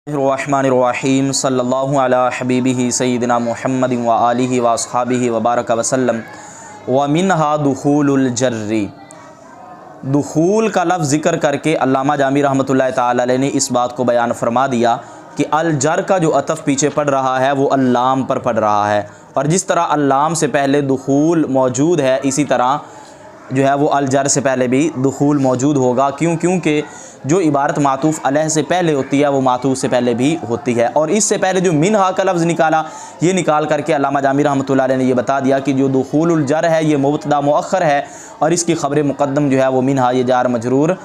रहमानिर्रहीम सल्लल्लाहु अला हबीबिही सय्यिदिना मुहम्मदिन व आलिहि व अस्हाबिहि व बारक वसल्लम। व मिनहा दुखूलुल जर्री, दुखूल का लफ्ज़ ज़िक्र करके अल्लामा जामी रहमतुल्लाहि ताला अलैह ने इस बात को बयान फरमा दिया कि अल जर का जो अतफ़ पीछे पड़ रहा है वो अल्लाम पर पड़ रहा है, और जिस तरह अल्लाम से पहले दुखूल मौजूद है इसी तरह जो है वो अल जर से पहले भी दुखूल मौजूद होगा। क्योंकि जो इबारत मातूफ़ अलैह से पहले होती है वो मातूफ़ से पहले भी होती है। और इससे पहले जो मिनहा का लफ्ज़ निकाला, ये निकाल करके अल्लामा जामी रहमतुल्लाह अलैह ने ये बता दिया कि जो दुखूलुल जर है ये मुब्तदा मुअख्खर है और इसकी ख़बर मुक़द्दम जो है वो मिनहा, ये जार मजरूर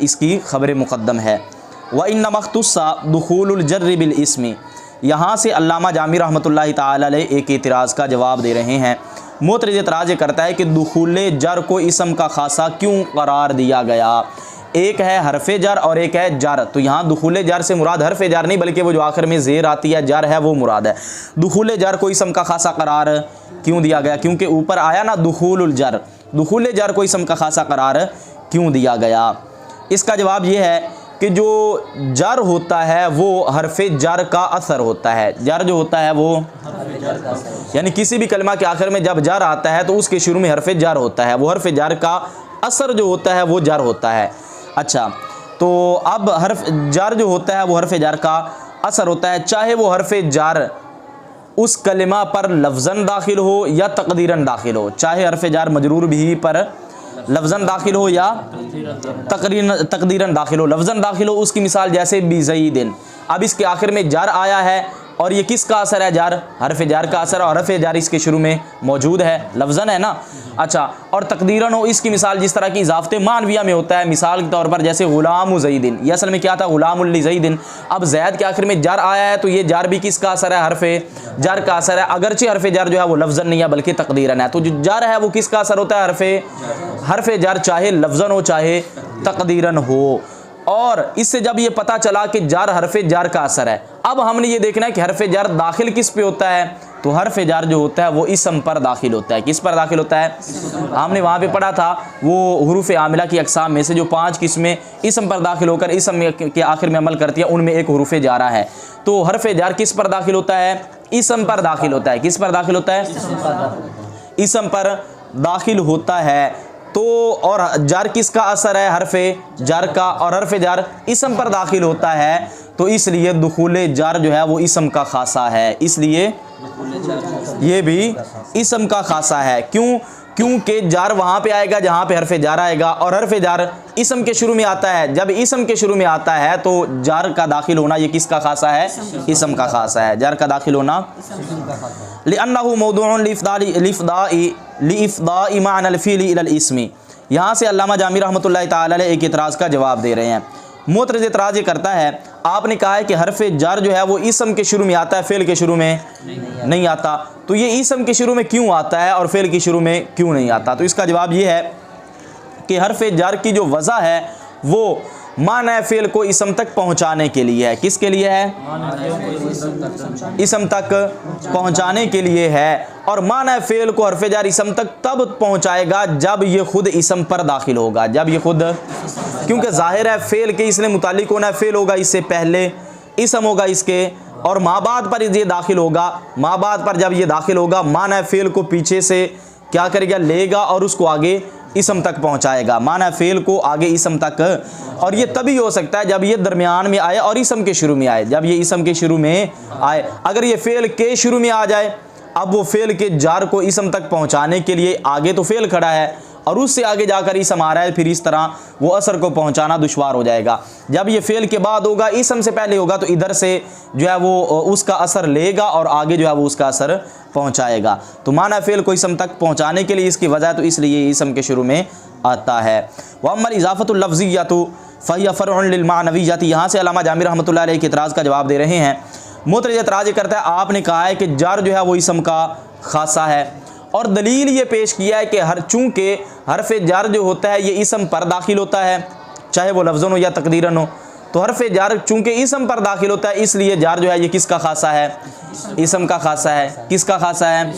इसकी ख़बर मुक़द्दम है। व इन्नमा इख्तुस्सा दुखूलुल जर्रि बिल इस्मी, यहाँ से अल्लामा जामी रहमतुल्लाहि ताला अलैह एक एतराज़ का जवाब दे रहे हैं। मोतरज़ एतराज़ करता है कि दुखूल जर को इसम का खासा क्यों करार दिया गया। एक है हरफ़े जर और एक है जर, तो यहाँ दुखूल जर से मुराद हरफ़े जर नहीं बल्कि वो जो आखिर में ज़ेर आती है जर है वो मुराद है। दुखूल जर को इसम का खासा करार क्यों दिया गया, क्योंकि ऊपर आया ना दुखूलुल जर, दुखूल जर को इसम का खासा करार क्यों दिया गया। इसका जवाब ये है कि जो जर होता है वो हरफ़े जर का असर होता है। जर जो होता है वो यानी किसी भी कलमा के आखिर में जब जर आता है तो उसके शुरू में हरफ़े जर होता है, वो हरफ़े जर का असर जो होता है वो जर होता है। अच्छा, तो अब हरफ जर जो होता है वो हरफ़े जर का असर होता है, चाहे वो हरफ़े जर उस कलिमा पर लफ्ज़न दाखिल हो या तक़दीरन दाखिल हो, चाहे हरफ़े जर मजरूर भी पर लफ्ज़न दाखिल हो या तक़दीरन दाखिल हो। लफ्ज़न दाखिल हो उसकी मिसाल जैसे बिज़ईदिन, अब इसके आखिर में जर आया है और ये किसका असर है, जर, हरफ़े जर का असर, और हरफ़े जर इसके शुरू में मौजूद है, लफ्ज़न है ना। अच्छा, और तक़दीरन हो इसकी मिसाल जिस तरह की इज़ाफ़ते मानविया में होता है, मिसाल के तौर पर जैसे ग़ुलामु ज़ईदिन, ये असल में क्या था, ग़ुलामुल लिज़ईदिन। अब ज़ैद के आखिर में जर आया है तो ये जर भी किसका असर है, हरफ़े जर का असर है, अगरचे हरफ़े जर जो है वो लफ्ज़न नहीं है बल्कि तक़दीरन है। तो जो जर है वो किसका असर होता है, हरफ़े जर, चाहे लफ्ज़न हो चाहे तक़दीरन हो। और इससे जब ये पता चला कि जर हरफ़े जर का असर है, अब हमने ये देखना है कि हरफ़े जर दाखिल किस पे होता है, तो हरफ़े जर जो होता है वो इसम पर दाखिल होता है। किस पर दाखिल होता है, हमने वहाँ पे पढ़ा था वो हुरूफ़ आमिला की अक़साम में से जो 5 किस्में इसम पर दाखिल होकर इसम के आखिर में अमल करती है, उनमें एक हुरूफ़ जारा है। तो हरफ़े जर किस पर दाखिल होता है, इसम पर दाखिल होता है। किस पर दाखिल होता है, इसम पर दाखिल होता है। तो और जर किसका असर है, हरफ़े जर का, और हरफ़े जर इसम पर दाखिल होता है, तो इसलिए दुखूल जर जो है वो इसम का खासा है, इसलिए ये भी इसम का खासा है। क्योंकि जर वहाँ पे आएगा जहाँ पे हरफ़े जर आएगा, और हरफ़े जर इसम के शुरू में आता है, जब इसम के शुरू में आता है तो जर का दाखिल होना ये किसका खासा है, इसम का खासा है, जर का दाखिल होना। लिअन्नहु मौदूउन लिइफ़दाइ माअनल फ़िअलि इलल इस्मी, यहाँ से अल्लामा जामी रहमतुल्लाहि ताला अलैह एक इतराज़ का जवाब दे रहे हैं। मोतरज़ इतराज़ ये करता है, आपने कहा है कि हरफ़े जर जो है वो इसम के शुरू में आता है, फ़ेल के शुरू में नहीं आता, तो ये इसम के शुरू में क्यों आता है और फ़ेल के शुरू में क्यों नहीं आता। तो इसका जवाब ये है कि हरफ़े जर की जो वज़ह है वो माना फ़ेल को इसम तक पहुँचाने के लिए है। किसके लिए है, इसम तक पहुँचाने के लिए है, और माना फ़ेल को हरफ़े जर इसम तक तब पहुँचाएगा जब ये खुद इसम पर दाखिल होगा, जब ये खुद, क्योंकि ज़ाहिर है फ़ेल के इसने मुतालिक होना है, फ़ेल होगा इससे पहले, इसम होगा इसके, और माँ बाद पर ये दाखिल होगा, माँ बाद पर जब ये दाखिल होगा माना फ़ेल को पीछे से क्या करेगा, लेगा और उसको आगे इसम तक पहुंचाएगा, माना फ़ेल को आगे इसम तक। और ये तभी हो सकता है जब ये दरमियान में आए और इसम के शुरू में आए, जब ये इसम के शुरू में आए। अगर ये फ़ेल के शुरू में आ जाए, अब वो फ़ेल के जार को इसम तक पहुंचाने के लिए आगे तो फ़ेल खड़ा है और उससे आगे जाकर इसम आ रहा है, फिर इस तरह वो असर को पहुंचाना दुश्वार हो जाएगा। जब ये फ़ेल के बाद होगा, इसम से पहले होगा, तो इधर से जो है वो उसका असर लेगा और आगे जो है वो उसका असर पहुंचाएगा। तो माना फ़ेल को इसम तक पहुंचाने के लिए इसकी वजह, तो इसलिए इसम के शुरू में आता है। वअम्मल इज़ाफ़तुल लफ़्ज़िय्यतु फ़हिय फ़र्उन लिल मानविय्यति, यहाँ से अल्लामा जामी रहमतुल्लाह अलैह के इतराज़ का जवाब दे रहे हैं। मोतरज़ इतराज़ करता है, आपने कहा है कि जर जो है वो इसम का खासा है, और दलील ये पेश किया है कि चूँकि हरफ़े जर जो होता है ये इसम पर दाखिल होता है, चाहे वो लफ्ज़न हो या तक़दीरन हो, तो हरफ़े जर चूँकि इसम पर दाखिल होता है इसलिए जर जो है ये किसका खासा है, इसम का खासा है। किसका खासा है,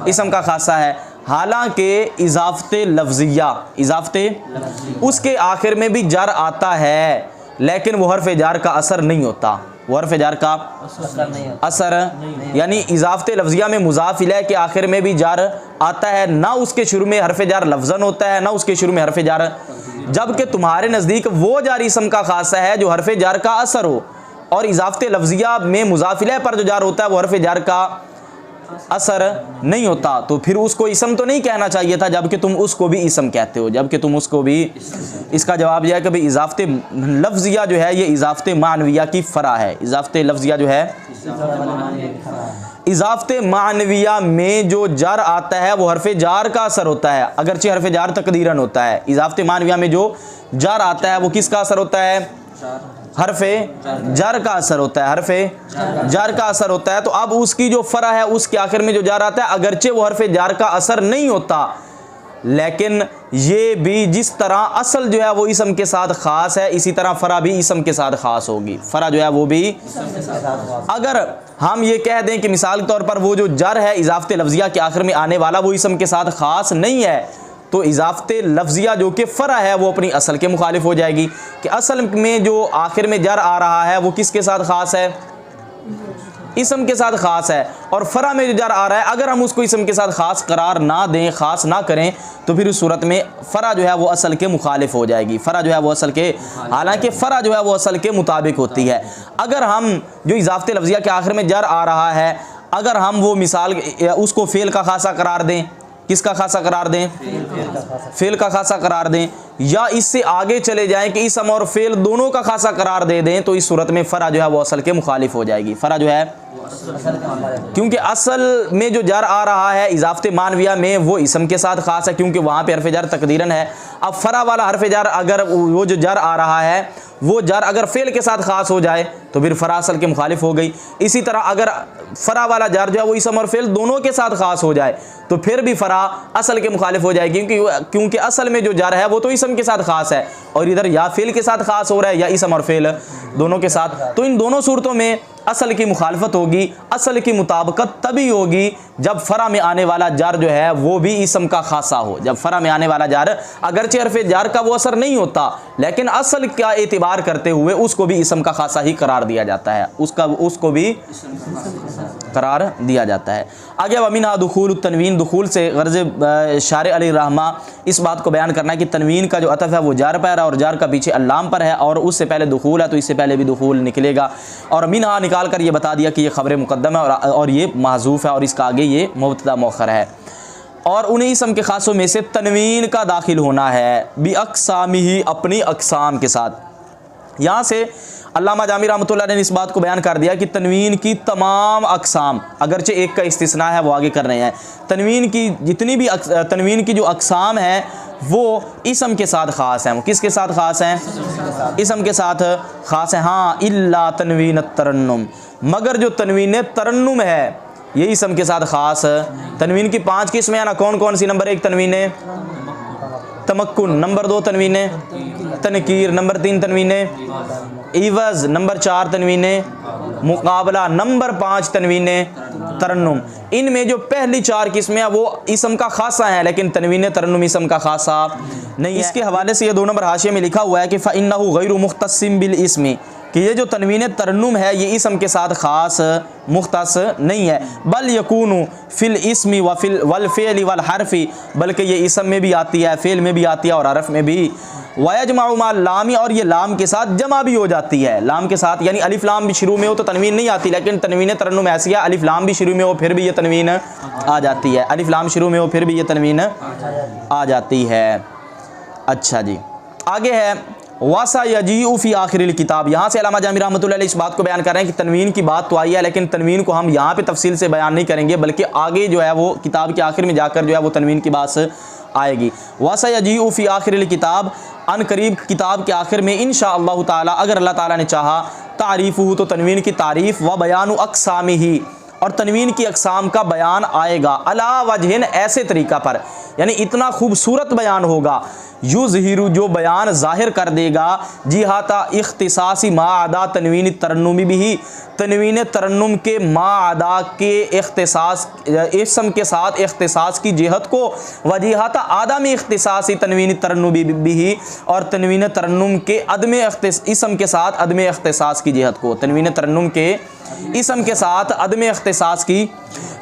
इसम का खासा है। हालांकि इज़ाफ़ते लफ्ज़िया, इज़ाफ़ते उसके आखिर में भी जर आता है, लेकिन वो हरफ़ जार का असर नहीं होता, वो हर्फ जार का असर, यानी इजाफते लफ्जिया में मुज़ाफ इलैह के आखिर में भी जार आता है, ना उसके शुरू में हर्फ जार लफ्ज़न होता है, ना उसके शुरू में हर्फ जार, जबकि तुम्हारे नज़दीक वो जार इसम का खासा है जो हर्फ जार का असर हो, और इजाफते लफ्जिया में मुज़ाफ इलैह पर जो जार होता है वो हर्फ जार का असर नहीं होता, तो फिर उसको इसम तो नहीं कहना चाहिए था, जबकि तुम उसको भी इसम कहते हो, जबकि तुम उसको भी। इसका जवाब यह है कि भाई इजाफते लफ्जिया जो है ये इजाफते मानविया की फ़रा है। इजाफते लफ्जिया जो है, इजाफते मानविया में जो जार आता है वो हरफ जार का असर होता है, अगरचे हरफ जार तकदीरन होता है। इजाफते मानविया में जो जार आता है वो किसका असर होता है? हरफे जार का असर होता है, हरफे जार का असर होता है। तो अब उसकी जो फरा है उसके आखिर में जो जार आता है, अगरचे वो हरफे जार का असर नहीं होता, लेकिन ये भी जिस तरह असल जो है वो इसम के साथ ख़ास है, इसी तरह फरा भी इसम के साथ ख़ास होगी। फरा जो है वो भी, अगर हम ये कह दें कि मिसाल के तौर पर वो जो जर है इजाफते लफ्जिया के आखिर में आने वाला वो इसम के साथ ख़ास नहीं है, तो इजाफते लफ्जिया जो कि फ़रा है वो अपनी असल के मुखालिफ हो जाएगी कि असल में जो आखिर में जर आ रहा है वो किसके साथ ख़ास है? इसम के साथ ख़ास है। और फ़रा में जो जर आ रहा है अगर हम उसको इसम के साथ ख़ास करार ना दें, ख़ास ना करें, तो फिर उस सूरत में फ़रा जो है वो असल के मुखालिफ हो जाएगी। फ़रा जो है वो असल के, हालांकि फ़रा जो है वो असल के मुताबिक होती है। अगर हम जो इजाफते लफ्जिया के आखिर में जर आ रहा है, अगर हम वो मिसाल उसको फ़ेल का खासा करार दें, किसका खासा करार दें? फेल का खासा करार दें, या इससे आगे चले जाएं कि इसम और फेल दोनों का खासा करार दे दें, तो इस सूरत में फ़रा जो है वो असल के मुखालिफ हो जाएगी। फ़रा जो है, क्योंकि असल में जो जर आ रहा है इजाफते मानविया में वो इसम के साथ ख़ास है, क्योंकि वहाँ पे हरफ जर तकदीरन है। अब फ़रा वाला हरफ जर, अगर वो जो जर आ रहा है वो जर अगर फेल के साथ ख़ास हो जाए तो फिर फ़रा असल के मुखालिफ हो गई। इसी तरह अगर फ़रा वाला जर जो है वो इसम और फेल दोनों के साथ ख़ास हो जाए तो फिर भी फ़रा असल के मुखालिफ हो जाएगी, क्योंकि असल में जो जर है वो तो इसम के साथ ख़ास है, और इधर या फेल के साथ ख़ास हो रहा है या इसम और फेल दोनों के साथ। तो इन दोनों सूरतों में असल की मुखालफत होगी, असल की मुताबिकत तभी होगी जब फ़रा में आने वाला जार जो है वो भी इसम का खासा हो। जब फ़रा में आने वाला जार अगरचे हरफ जार का वो असर नहीं होता, लेकिन असल का एतिबार करते हुए उसको भी इसम का खासा ही करार दिया जाता है, उसको भी करार दिया जाता है। आगे वमिनहा दुखूल तनवीन, दुखूल से गर्ज़ शारे अली रहमा इस बात को बयान करना है कि तनवीन का जो अतफ़ है वो जार पर है और जार का पीछे अल्लाम पर है, और उससे पहले दुखूल है तो इससे पहले भी दुखूल निकलेगा। और मिनहा निकाल कर ये बता दिया कि ये ख़बर मुक़द्दम है और ये महज़ूफ़ है, और इसका आगे ये मुब्तदा मौखर है। और उन्हीं इसम के ख़ासों में से तनवीन का दाखिल होना है बी अक़सामी ही, अपनी अक़साम के साथ। यहाँ से अल्लामा जामी रहमतुल्लाह ने इस बात को बयान कर दिया कि तनवीन की तमाम अक़साम, अगरचे एक का इस्तिस्ना है वो आगे कर रहे हैं, तनवीन की जितनी भी तनवीन की जो अक़साम हैं वो इसम के साथ ख़ास हैं। वो किसके साथ ख़ास हैं? इसम के साथ ख़ास हैं। हाँ, इल्ला तनवीन तरन्नुम, मगर जो तनवीन तरन्नुम है ये इसम के साथ ख़ास। तनवीन की 5 किस्में हैं ना, कौन कौन सी? नंबर 1 तनवीन तमक्कुन, नंबर 2 तनवीन तनकीर, नंबर 3 तनवीन इवज़, नंबर 4 तनवीन मुकाबला, नंबर 5 तनवीन तरन्नुम। इनमें जो पहली 4 किस्में हैं वो इसम का खासा है, लेकिन तनवीन तरन्नुम इसम का खासा नहीं है। इसके हवाले से ये 2 नंबर हाशिए में लिखा हुआ है कि फ़इन्नहु गैरु मुख्तसिम बिल इस्मी, कि ये जो तनवीन तरन्नुम है ये इसम के साथ ख़ास मुख्तस नहीं है, बल यकूनु फ़िल इस्मी व फ़िल वल फ़ेल वल हरफ़ी, बल्कि ये इसम में भी आती है, फ़ेल में भी आती है और हरफ़ में भी। वयजमाउ मा लामी, और ये लाम के साथ जमा भी हो जाती है। लाम के साथ यानी अलिफ लाम भी शुरू में हो तो तनवीन नहीं आती, लेकिन तनवीन तरन्नुम ऐसी है अलिफ लाम भी शुरू में हो फिर भी ये तनवीन आ जाती है, अलिफ लाम शुरू में हो फिर भी ये तनवीन आ जाती है। अच्छा जी, आगे है वासा यजीउ फ़ी आखिरिल किताब। यहाँ से अल्लामा जामी रहमतुल्लाह अलैह इस बात को बयान कर रहे हैं कि तनवीन की बात तो आई है, लेकिन तनवीन को हम यहाँ पे तफसील से बयान नहीं करेंगे, बल्कि आगे जो है वो किताब के आखिर में जाकर जो है वो तनवीन की बात आएगी। वासा यजीउ फ़ी आखिरिल किताब, अन करीब किताब के आखिर में इंशाअल्लाह ताला, अगर अल्लाह ताला ने चाहा, तारीफ़ुहु, तो तनवीन की तारीफ़, व बयानु अक़सामिही, और तनवीन की अक़साम का बयान आएगा, अला वजहिन, ऐसे तरीक़ा पर, यानी इतना खूबसूरत बयान होगा युज़हिरु जो बयान ज़ाहिर कर देगा जिहाता इख्तिसासी माअदा तनवीन तरन्नुमी बिही तनवीन तरन्नुम के माअदा के इख्तिसास इसम के साथ इख्तिसास की जिहत को वजिहाता आदम इख्तिसासी तनवीन तरन्नुमी बिही और तनवीन तरन्नुम के अदम इसम के साथ अदम इख्तिसास की जिहत को तनवीन तरन्नुम के इसम के साथ अदम इख्तिसास की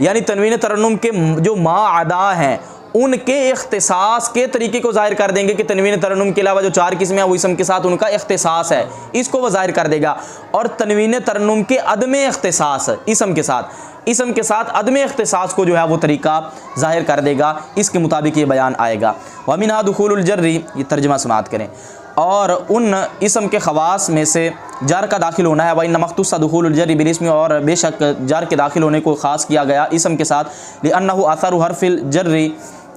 यानी तनवीन तरन्नुम के जो माअदा हैं उनके इख्तिसास के तरीके को ज़ाहिर कर देंगे कि तनवीन तरन्नुम के अलावा जो 4 किस्में हैं वो इसम के साथ उनका इख्तिसास है, इसको वो ज़ाहिर कर देगा। और तनवीन तरन्नुम के अदम इख्तिसास इसम के साथ अदम इख्तिसास को जो है वो तरीका ज़ाहिर कर देगा, इसके मुताबिक ये बयान आएगा। व मिनहा दुखूलुल जर्री, ये तर्जुमा समाअत करें, और उन इसम के ख़वास में से जार का दाखिल होना है। वह मख्तूसा दुखूलुल जर्री बिलिस्मी, और बेशक जार के दाखिल होने को ख़ास किया गया इसम के साथ लिअन्नहु अथरु हर्फिल जर्री,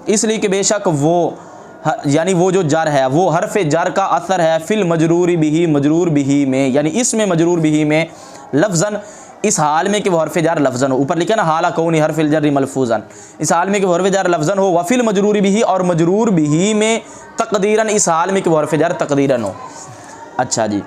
इसलिए कि बेशक वो यानी वो जो जर है वो हरफ जर का असर है फिल मजरूरी बिही मजरूर बिही में, यानी इसमें मजरूर बिही में लफ्ज़न, इस हाल में कि वो हरफ जार लफ्ज़न हो। ऊपर लिखा ना हाला कौनी हरफिल जर्री मलफूज़न, इस हाल में कि वो हरफ जार लफ्ज़न हो। वफिल मजरूरी बिही, और मजरूर बिही में तकदीरन, इस हाल में कि वो हरफ जार तकदीरन हो। अच्छा जी,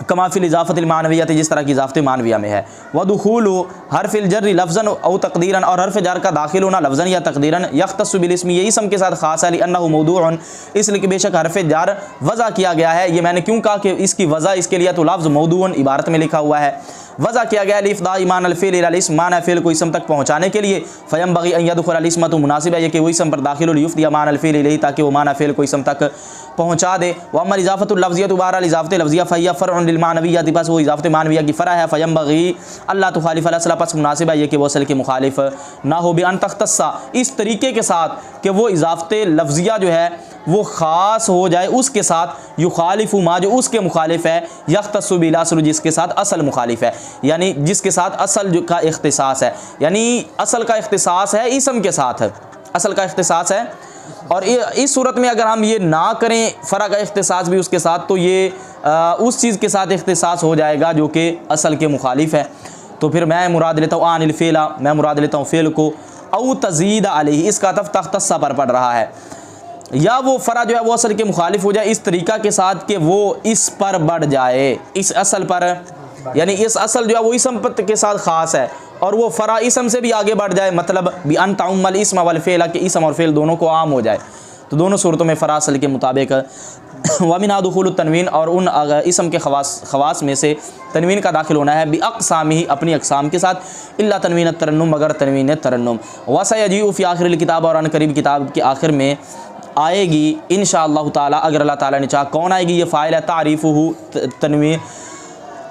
कमाफिल इजाफ़तिल मानवियत, जिस तरह की इजाफ़त मानविया में है। व दुखूलु हरफिल जर्री लफ्ज़न औ तकदीरन, और हरफ जार का दाखिल होना लफ्ज़न या तकदीरन यख्तस्सु बिल इस्म, ये इसम के साथ ख़ास है लिअन्नहु मौदूअन, इसलिए कि बेशक हरफ जार वज़ा किया गया है। ये मैंने क्यों कहा कि इसकी वज़ा इसके लिए, तो लफ्ज़ मौदूअन इबारत में लिखा हुआ है, वज़ा किया गया लिफ़दा ईमान अलफ़िल इलल इस्म, माना फ़िल को इसम तक पहुँचाने के लिए। फ़यंबग़ी अन यदख़ुल इस्म, तो मुनासिब है ये कि वो इसम पर दाखिल हो युफ़दी मान अलफ़िल इलैहि, ताकि वो माना फ़िल को इसम तक पहुँचा दे। व अम्मा इज़ाफ़तुल लफ़ज़िय्यतु, बहरहाल इज़ाफ़त लफ़ज़िया फ़हिया फ़र्उन लिल मानविय्यति, बस वो इज़ाफ़त मानविया की फ़रा है। फ़यंबग़ी अल्ला तुख़ालिफ़ अल असला, बस मुनासिब है ये कि वो असल के मुखालिफ ना हो। बिअन तख़्तस्सा, इस तरीके के साथ कि वो इज़ाफ़त लफ़ज़िया जो है वो ख़ास हो जाए उसके साथ, युखालिफ़ु मा, जो उसके मुखालिफ है, यख्तस्सु बिल अस्ल, जिसके साथ असल मुखालिफ है, यानी जिसके साथ असल का इख्तिसास है, यानी असल का इख्तिसास है इसम के साथ, असल का इख्तिसास है। और इस सूरत में अगर हम ये ना करें फ़रा का इख्तिसास भी उसके साथ, तो ये उस चीज़ के साथ इख्तिसास हो जाएगा जो कि असल के मुखालिफ है। तो फिर मैं मुराद लेता हूँ आनिल फ़ेला, मैं मुराद लेता हूँ फ़ेल को, औ तज़ीद अलैहि, इसका तफ़ तख्तस्सा पर पड़ रहा है, या वो फ़रा जो है वो असल के मुखालिफ हो जाए इस तरीक़ा के साथ कि वो इस पर बढ़ जाए, इस असल पर, यानी इस असल जो है वो इसम के साथ ख़ास है और वो फ़रा इसम से भी आगे बढ़ जाए, मतलब भी अन तउम्मल इस्म वल फ़ेल, कि इसम और फ़ेल दोनों को आम हो जाए। तो दोनों सूरतों में फ़रा असल के मुताबिक। व मिनहा दुखूलुत तनवीन, और उन इसम के ख़वास में से तनवीन का दाखिल होना है बि अक़सामिही, अपनी अक़साम के साथ, इल्ला तनवीन तरन्नुम, मगर तनवीन तरन्नुम। व सयजीउ फ़ी आखिरिल किताब, और अनक़रीब किताब के आखिर में आएगी इंशाअल्लाह ताला, अगर अल्लाह ताला ने चाहा। कौन आएगी? ये फ़ाइल है तारीफ़ुहु,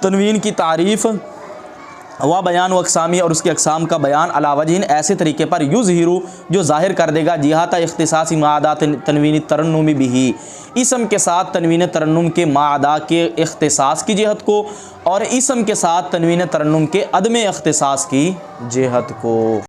तनवीन की तारीफ़, व बयान व अक़सामी, और उसके अक़साम का बयान, अला वजहिन, ऐसे तरीके पर, युज़हिरु, जो ज़ाहिर कर देगा, जिहाता इख्तिसासी माअदा तनवीन तरन्नुमी बिही, इसम के साथ तनवीन तरन्नुम के माअदा के इख्तिसास की जिहत को, और इसम के साथ तनवीन तरन्नुम के अदम इख्तिसास की जिहत को।